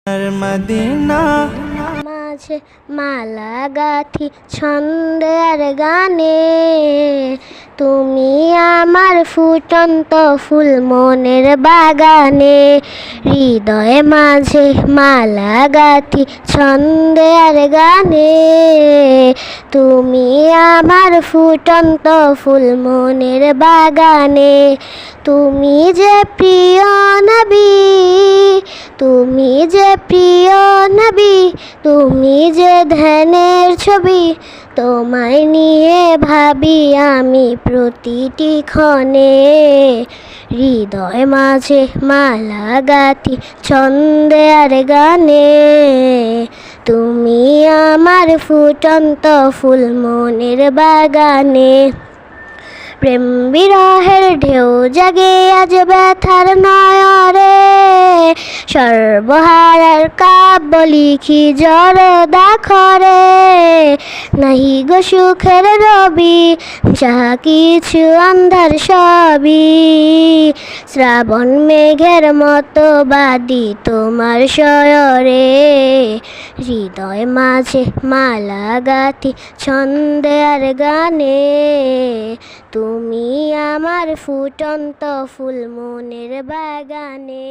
Medina মাঝে মালা গাঁথি ছন্দে আর গানে, তুমি আমার ফুটন্ত ফুল মনের বাগানে। হৃদয়ে মাঝে মালা গাঁথি ছন্দে আর গানে, তুমি আমার ফুটন্ত ফুল মনের বাগানে। তুমি যে প্রিয় নবী, তুমি যে প্রিয় নবী, তুমি যে ধ্যানের ছবি, তোমায় নিয়ে ভাবি আমি প্রতিটি ক্ষণে। হৃদয় মাঝে মালা গাঁথি ছন্দে আর গানে, তুমি আমার ফুটন্ত ফুল মনের বাগানে। প্রেম বিরহের ঢেউ জাগে আজ ব্যথার নয়রে, সর্বহারার কাব্য লিখি জড়দাখরে। নাহি গো সুখের রবি, যাহা কিছু অন্ধার সবই, শ্রাবণ মেঘের মতো বাদি তোমার শয়রে। হৃদয় মাঝে মালা গাঁথি ছন্দে আর গানে, তুমি আমার ফুটন্ত ফুল মনের বাগানে।